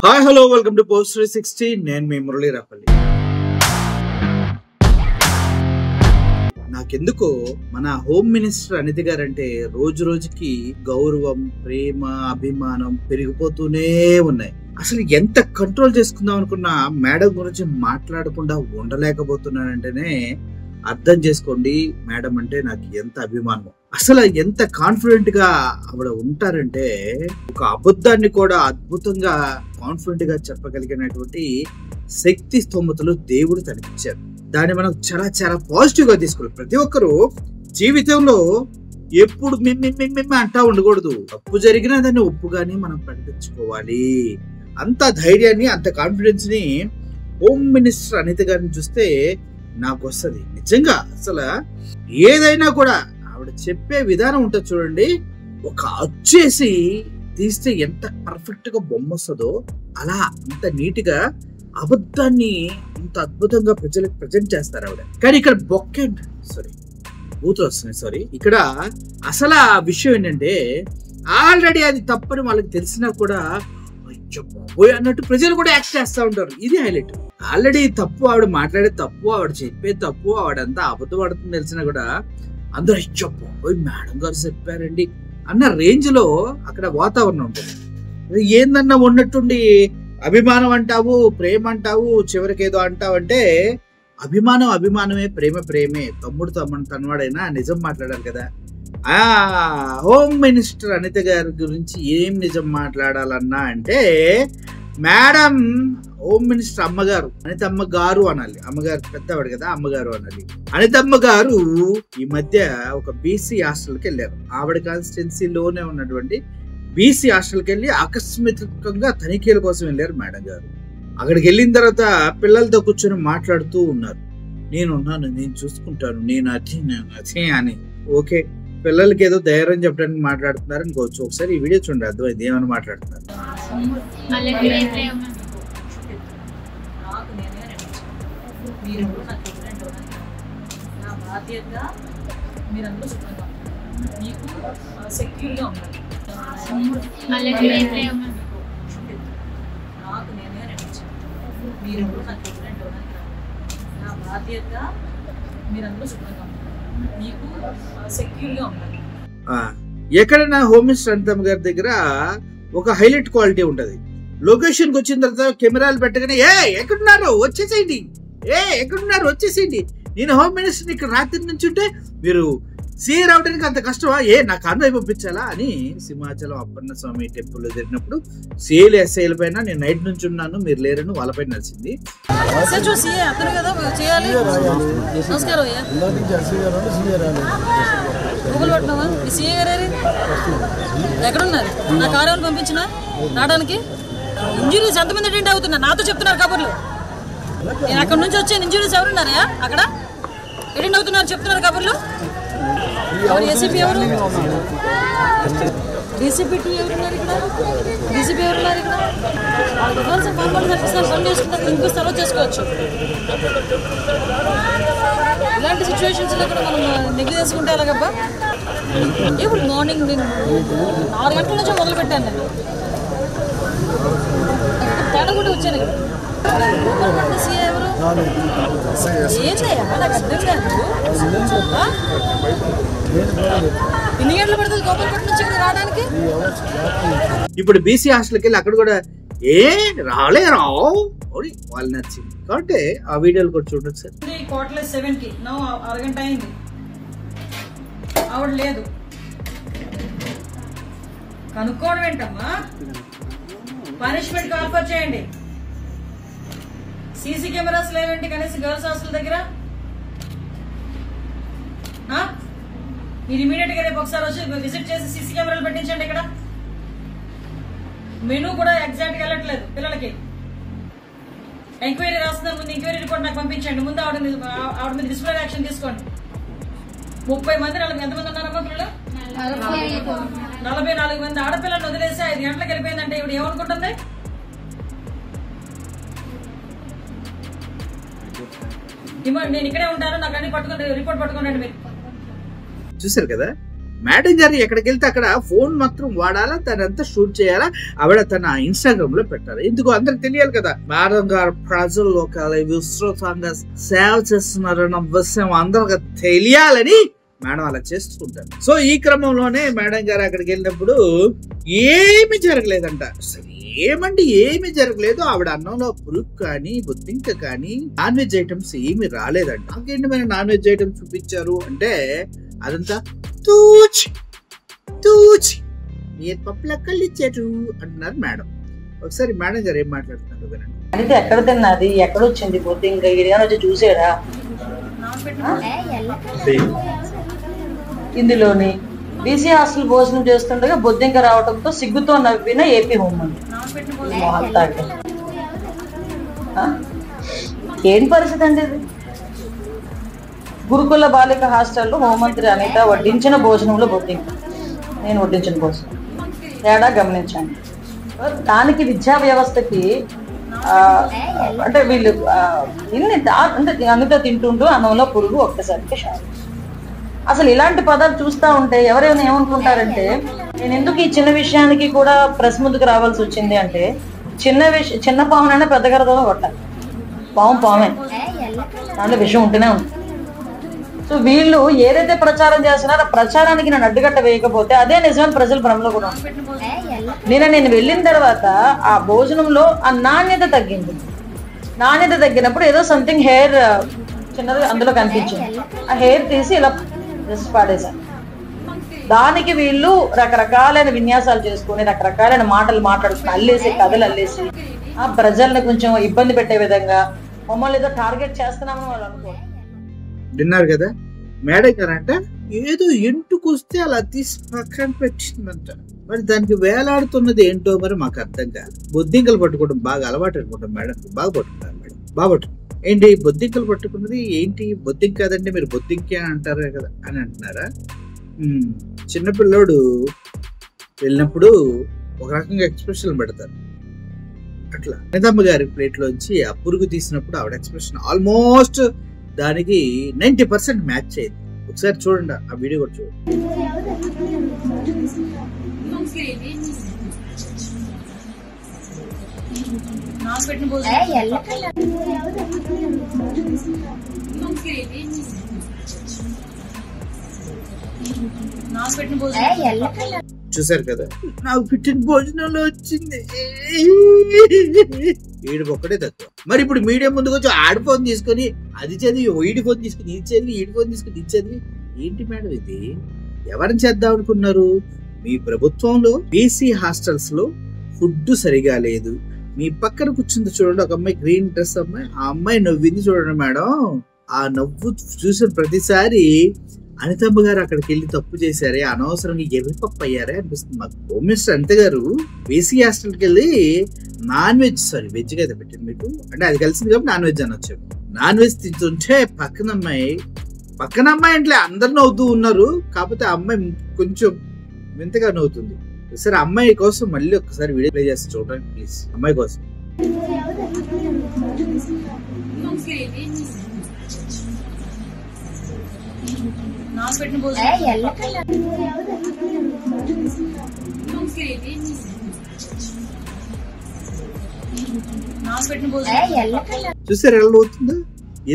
Hi hello welcome to post 360. నేను మీ మురళీ రాపల్లి. నాకెందుకో మన హోమ్ మినిస్టర్ అనిత గారంటే రోజు రోజుకి గౌరవం, ప్రేమ, అభిమానం పెరిగిపోతూనే ఉన్నాయి. అసలు ఎంత కంట్రోల్ చేసుకుందాం అనుకున్నా మేడం గురించి మాట్లాడకుండా ఉండలేకపోతున్నానంటేనే అర్థం చేసుకోండి మేడం అంటే నాకు ఎంత అభిమానం. అసలు ఎంత కాన్ఫిడెంట్ గా ఆవిడ ఉంటారంటే ఒక అబద్ధాన్ని కూడా అద్భుతంగా కాన్ఫిడెంట్ గా చెప్పగలిగినటువంటి శక్తి స్తోమతలు దేవుడు తనకిచ్చారు. దాన్ని మనం చాలా చాలా పాజిటివ్ గా తీసుకోవాలి. ప్రతి ఒక్కరు జీవితంలో ఎప్పుడు మిమ్మి అంటా ఉండకూడదు. తప్పు జరిగినా దాన్ని ఒప్పుగానే మనం ప్రకటించుకోవాలి. అంత ధైర్యాన్ని, అంత కాన్ఫిడెన్స్ ని హోమ్ మినిస్టర్ అనిత గారిని చూస్తే నాకు వస్తుంది. నిజంగా అసలు ఏదైనా కూడా ఆవిడ చెప్పే విధానం ఉంటుంది చూడండి. ఒక అచ్చేసి తీస్తే ఎంత పర్ఫెక్ట్ గా బొమ్మ వస్తుందో అలా అంత నీట్ గా అబద్ధాన్ని అంత అద్భుతంగా ప్రజలకు ప్రజెంట్ చేస్తారు ఆవిడ. కానీ ఇక్కడ బూతులు వస్తున్నాయి, సారీ. ఇక్కడ అసలు ఆ విషయం ఏంటంటే ఆల్రెడీ అది తప్పని వాళ్ళకి తెలిసినా కూడా పోయి అన్నట్టు ప్రజలు కూడా యాక్ట్ చేస్తూ ఉంటారు. ఇది హైలైట్. ఆల్రెడీ తప్పు, ఆవిడ మాట్లాడే తప్పు, ఆవిడ చెప్పే తప్పు, ఆవిడంతా అబద్ధం ఆడుతుంది తెలిసినా కూడా అందరూ పోయి మేడం గారు చెప్పారండి అన్న రేంజ్ లో అక్కడ వాతావరణం ఉంటుంది. ఏందన్నా ఉన్నట్టుండి అభిమానం అంటావు, ప్రేమ అంటావు, చివరికి ఏదో అంటావు అంటే అభిమానమే, ప్రేమే. తమ్ముడు తనవాడైనా నిజం మాట్లాడాలి కదా. హోమ్ మినిస్టర్ అనిత గారి గురించి ఏం నిజం మాట్లాడాలన్నా అంటే మేడం హోమ్ మినిస్టర్ అమ్మగారు, అనితమ్మ గారు అనాలి. అమ్మగారు పెద్దవాడు కదా, అమ్మగారు అనాలి. అనితమ్మ గారు ఈ మధ్య ఒక బీసీ హాస్టల్కి వెళ్ళారు. ఆవిడ కాన్స్టిట్యున్సీలోనే ఉన్నటువంటి బీసీ హాస్టల్కి వెళ్ళి ఆకస్మికంగా తనిఖీల కోసం వెళ్ళారు మేడం గారు. అక్కడికి వెళ్ళిన తర్వాత పిల్లలతో కూర్చొని మాట్లాడుతూ ఉన్నారు. నేనున్నాను, నేను చూసుకుంటాను, నేను అదే అని. ఓకే, పిల్లలకి ఏదో ధైర్యం చెప్పడానికి మాట్లాడుతున్నారు అనుకోవచ్చు. ఒకసారి ఈ వీడియో చూడండి, అర్థమైంది ఏమని మాట్లాడుతున్నారు. ఎక్కడైనా హోమ్ మినిస్టర్ అనితమ్మ గారి దగ్గర ఒక హైలైట్ క్వాలిటీ ఉంటది. లొకేషన్ కి వచ్చిన తర్వాత కెమెరాలు పెట్టగానే ఎక్కడున్నారు వచ్చేసేయండి, నేను హోమ్ మినిస్టర్ ఇక్కడ రాత్రి నుంచి ఉంటే మీరు సీఏ రావడానికి అంత కష్టమా, నా కాన్వాయ్ పంపించాలా అని సింహాచలం అప్పన్న స్వామి టెంపుల్ లో జరిగినప్పుడు సీఏలు ఎస్ఐల పైన నేను నైట్ నుంచి ఉన్నాను, మీరు లేరని వాళ్ళపైన నడిచింది. ఎక్కడున్నారు? నా కార్యాలయం పంపించిన రావడానికి ఇంజురీస్ ఎంతమంది అటెండ్ అవుతున్నారు నాతో చెప్తున్నారు కబుర్లు. నేను అక్కడ నుంచి వచ్చాను, ఇంజురీస్ ఎవరున్నారా అక్కడ అటెండ్ అవుతున్నారు చెప్తున్నారు కబుర్లు. ఏసీపీ ఎవరు, డీసీపీ ఎవరున్నారు ఇక్కడ, డీసీపీ ఎవరున్నారు ఇక్కడ? పని చేసుకుంటారు, ఇంకో సెలవు చేసుకోవచ్చు. ఇలాంటి సిచ్యువేషన్స్ లో కూడా మనం నెగ్గి చేసుకుంటే ఎలాగబ్బా. ఇప్పుడు మార్నింగ్ నేను 4 గంటల నుంచి మొదలు పెట్టాను. నేను తేడా కూడా వచ్చాను ఇక్కడ. సీఏ ఎవరు ఏంటయ్యా నాకు అర్థం కాదు. ఎన్ని గంటలు పడుతుంది గోపాలపట్నం నుంచి ఇక్కడ రావడానికి? ఇప్పుడు బీసీ హాస్టల్కి వెళ్ళి అక్కడ కూడా రావు వాళ్ళు నచ్చింది కాబట్టి ఆ వీడియోలు కూడా చూడండి సార్. 7:15 అరగంట అయింది, ఆవిడ లేదు. కనుక్కోవడం ఏంటమ్మా? పనిష్మెంట్ కాల్ఫర్ చేయండి. సీసీ కెమెరాస్ లేవేంటి కనీసం గర్ల్స్ హాస్టల్ దగ్గర? మీరు ఇమీడియట్ గా రేపు ఒకసారి వచ్చి విజిట్ చేసి సీసీ కెమెరాలు పెట్టించండి. ఇక్కడ మెనూ కూడా ఎగ్జాక్ట్ గా వెళ్ళట్లేదు పిల్లలకి. ఎంక్వైరీ రాస్తున్నారు, ముందు ఎంక్వైరీ రిపోర్ట్ నాకు పంపించండి. ముందు ఆవిడ మీద డిసిప్లినరీ యాక్షన్ తీసుకోండి. 30 మంది, ఎంతమంది ఉన్నారమ్మా పిల్లలు? 44 మంది ఆడపిల్లలను వదిలేసి 5 గంటలకు వెళ్ళిపోయిందంటే ఇవి ఏమనుకుంటుంది? నేను ఇక్కడే ఉంటాను, నాకు అన్ని పట్టుకుని రిపోర్ట్ పట్టుకోండి. మీరు చూసారు కదా మేడం గారు ఎక్కడికి వెళ్తే అక్కడ ఫోన్ మాత్రం వాడాలా, తనంతా షూట్ చేయాలా, ఆవిడ తన ఇన్స్టాగ్రామ్ లో పెట్టాలి. ఎందుకు అందరికి తెలియాలి కదా మేడం గారు ప్రజల్లో విస్తృతంగా సేవ చేస్తున్నారన్న విషయం అందరికి తెలియాలని మేడం అలా చేస్తుంటారు. సో ఈ క్రమంలోనే మేడం గారు అక్కడికి వెళ్ళినప్పుడు ఏమి జరగలేదంట. ఏమీ జరగలేదు. ఆవిడ అన్నంలో పురుగు కానీ బొద్దింక కానీ నాన్ వెజ్ ఐటమ్స్ ఏమి రాలేదంట. నాకేంటి మరి నాన్ వెజ్ ఐటమ్స్ చూపించారు అంటే అదంతా తూచి మీరు పప్పులక్కలు ఇచ్చారు అంటున్నారు మేడం. ఒకసారి మేడం గారు ఏం మాట్లాడుతున్నారు వినండి. అంటే ఎక్కడ తిన్నది, ఎక్కడ వచ్చింది బొద్దింక, ఇడిగా వచ్చి చూసాడా? ఇందులోని బీసీ హాస్టల్ భోజనం చేస్తుండగా బొద్దింక రావడంతో సిగ్గుతో నవ్విన ఏపీ హోంమంత్రి. ఏంటి పరిస్థితి అండి ఇది? గురుకుల బాలిక హాస్టల్లో హోంమంత్రి అనిత వడ్డించిన భోజనంలో బొద్దింక, నేను వడ్డించిన భోజనం తేడా గమనించండి. దానికి విద్యా వ్యవస్థకి అంటే వీళ్ళు అంటే అనిత తింటుంటూ అన్నంలో పురుగు ఒక్కసారికి షాక్. అసలు ఇలాంటి పదాలు చూస్తూ ఉంటే ఎవరైనా ఏమనుకుంటారంటే నేను ఎందుకు ఈ చిన్న విషయానికి కూడా ప్రెస్ ముందుకు రావాల్సి వచ్చింది అంటే చిన్న పామునైనా పెద్ద గరతో కొట్టాలి. పామే దాంట్లో విషయం ఉంటూనే ఉంది. సో వీళ్ళు ఏదైతే ప్రచారం చేస్తున్నారో ఆ ప్రచారానికి నేను అడ్డుకట్ట వేయకపోతే అదే నిజమైన ప్రజల భ్రమలో కూడా నేను వెళ్ళిన తర్వాత ఆ భోజనంలో ఆ నాణ్యత తగ్గింది. నాణ్యత తగ్గినప్పుడు ఏదో సంథింగ్ హెయిర్ చిన్నది అందులో కనిపించింది. ఆ హెయిర్ తీసి ఇలా జస్ట్ పాడేశారు. దానికి వీళ్ళు రకరకాలైన విన్యాసాలు చేసుకుని రకరకాలైన మాటలు మాట్లాడుకుని అల్లేసి కథలు అల్లేసి ఆ ప్రజల్ని కొంచెం ఇబ్బంది పెట్టే విధంగా మమ్మల్ని ఏదో టార్గెట్ చేస్తున్నామని వాళ్ళు అనుకోరు. విన్నారు కదా మేడం గారు అంట ఏదో ఎంటుకొస్తే అలా తీసి పక్కన పెట్టిందంట. మరి దానికి వేలాడుతున్నది ఏంటో మరి మాకు అర్థం కాదు. బొద్దింకలు పట్టుకోవడం బాగా అలవాటు అనుకుంటాం మేడం. బాగా పట్టుకుంటారు మేడం, బాగా పట్టుకుంటారు. ఏంటి బొద్దింకలు పట్టుకున్నది ఏంటి? బొద్దింక కాదండి మీరు బొద్దింకే అంటారు కదా అని అంటున్నారా? చిన్నపిల్లోడు వెళ్ళినప్పుడు ఒక రకంగా ఎక్స్ప్రెషన్ పెడతారు. అట్లా నిజమ్మ గారి ప్లేట్ లోంచి ఆ పురుగు తీసినప్పుడు ఆవిడ ఎక్స్ప్రెషన్ ఆల్మోస్ట్ దానికి 90% మ్యాచ్ అయింది. ఒకసారి చూడండి ఆ వీడియో కూడా చూడండి. చూసారు కదా నాకు పెట్టిన భోజనంలో వచ్చింది. ఏడుపు ఒక్కటే తక్కువ. మరి ఇప్పుడు మీడియం ముందుకు వచ్చి ఆడి ఫోన్ తీసుకొని అది చదివి ఈడి ఫోన్ తీసుకుని ఇది చదివి ఈడి ఫోన్ తీసుకుని ఇది చదివి ఏంటి మేడం ఇది? ఎవరిని చేద్దాం అనుకున్నారు? మీ ప్రభుత్వంలో బీసీ హాస్టల్స్ లో ఫుడ్ సరిగా లేదు. మీ పక్కన కూర్చుంది చూడండి ఒక అమ్మాయి, గ్రీన్ డ్రెస్ అమ్మాయి. ఆ అమ్మాయి నవ్వింది చూడండి మేడం. ఆ నవ్వు చూసిన ప్రతిసారి అనితమ్మ గారు అక్కడికి వెళ్ళి తప్పు చేశారే, అనవసరంగా ఎర్రిపప్పు అయ్యారే అనిపిస్తుంది మాకు. హోమ్ మినిస్టర్ అనిత గారు బీసీ హాస్టల్కి వెళ్ళి నాన్ వెజ్ వెజ్ అయితే పెట్టింది మీకు అంటే అది కలిసింది కాబట్టి నాన్ వెజ్ అనొచ్చు. నాన్ వెజ్ తింటుంటే పక్కన అమ్మాయి అంటే అందరు నవ్వుతూ ఉన్నారు. కాకపోతే ఆ అమ్మాయి కొంచెం వింతగా నవ్వుతుంది. సరే అమ్మాయి కోసం మళ్ళీ ఒకసారి వీడియో ప్లే చేస్తే చూడండి ప్లీజ్. అమ్మాయి కోసం చూసారు ఎలా అవుతుందో?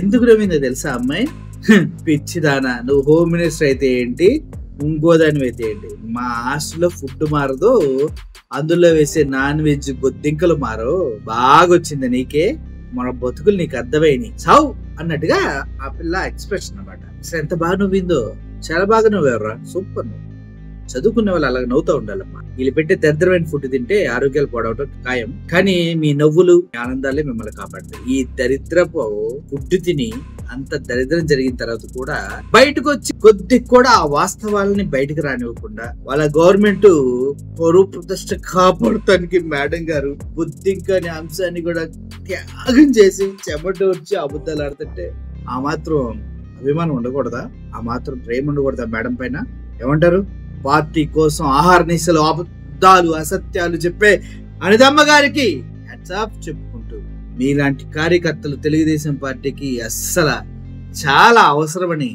ఎందుకు నవ్విందో తెలుసా అమ్మాయి? పిచ్చిదానా, నువ్వు హోమ్ మినిస్టర్ అయితే ఏంటి, ఇంకోదాని అయితే ఏంటి, మా హాస్టల్లో ఫుడ్ మారదు, అందులో వేసే నాన్ వెజ్ బొద్దింకలు మారో, బాగా వచ్చింది నీకే, మన బతుకులు నీకు అర్థమైనాయి సావు అన్నట్టుగా ఆ పిల్ల ఎక్స్ప్రెషన్ అన్నమాట. ఎంత బాగా నవ్విందో, చాలా బాగా నవ్వారా, సూపర్ నువ్వు. చదువుకునే వాళ్ళు అలాగ నవ్వుతూ ఉండాలమ్మా. వీళ్ళు పెట్టే దరిద్రమైన ఫుడ్ తింటే ఆరోగ్యాలు పాడవటం ఖాయం. కానీ మీ నవ్వులు ఆనందాలే మిమ్మల్ని కాపాడతాయి. ఈ దరిద్రపు ఫుడ్ తిని అంత దరిద్రం జరిగిన తర్వాత కూడా బయటకు వచ్చి కొద్ది కూడా ఆ వాస్తవాలని బయటకు రానివ్వకుండా వాళ్ళ గవర్నమెంట్ పరువు ప్రతిష్ట కాపాడటానికి మేడం గారు బుద్ధింకా అనే అంశాన్ని కూడా త్యాగం చేసి చెమట వచ్చి అబద్ధాలు ఆడుతుంటే ఆ మాత్రం అభిమానం ఉండకూడదా? ఆ మాత్రం ప్రేమ ఉండకూడదా మేడం పైన? ఏమంటారు? పార్టీ కోసం ఆహార నిశలు అబద్ధాలు అసత్యాలు చెప్పే అనితమ్మ గారికి హ్యాట్స్ ఆఫ్ చెప్పుకుంటూ మీలాంటి కార్యకర్తలు తెలుగుదేశం పార్టీకి అస్సలు చాలా అవసరమని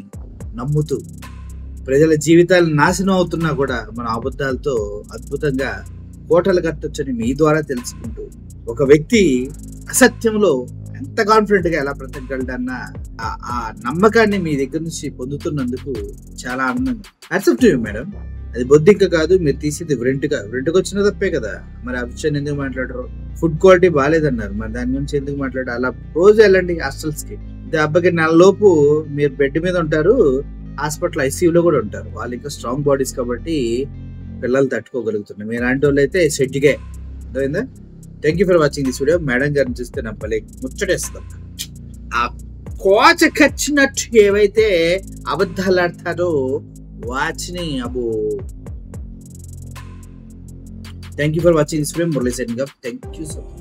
నమ్ముతూ ప్రజల జీవితాలు నాశనం అవుతున్నా కూడా మన అబద్ధాలతో అద్భుతంగా కోటలు కట్టొచ్చని మీ ద్వారా తెలుసుకుంటూ ఒక వ్యక్తి అసత్యంలో ఎంత కాన్ఫిడెంట్ గా ఎలా బ్రతకగలడన్న ఆ నమ్మకాన్ని మీ దగ్గర నుంచి పొందుతున్నందుకు చాలా ఆనందంగా. Accept you madam. అది బొద్దింక కాదు, మీరు తీసేది రెంట్గా వచ్చిన తప్పే కదా. మరి ఆ విషయాన్ని ఎందుకు మాట్లాడరు? ఫుడ్ క్వాలిటీ బాగాలేదన్నారు, మరి దాని గురించి ఎందుకు మాట్లాడారు? అలా రోజు వెళ్ళండి హాస్టల్స్ కి. అబ్బాయికి నెలలోపు మీరు బెడ్ మీద ఉంటారు, హాస్పిటల్ ఐసీయూలో కూడా ఉంటారు. వాళ్ళు ఇంకా స్ట్రాంగ్ బాడీస్ కాబట్టి పిల్లలు తట్టుకోగలుగుతున్నారు. మీరు అలాంటి వాళ్ళు అయితే సెట్గా అర్థమైందా? Thank you for watching this video. Madam గారిని చూస్తే నా భలే ముచ్చటేస్తాం. ఆ కోచ కచ్చినట్టు ఏవైతే అబద్ధాలు ఆడతారో వాచ్ని అబో. Thank you for watching this video. Murali Sen thank you so much.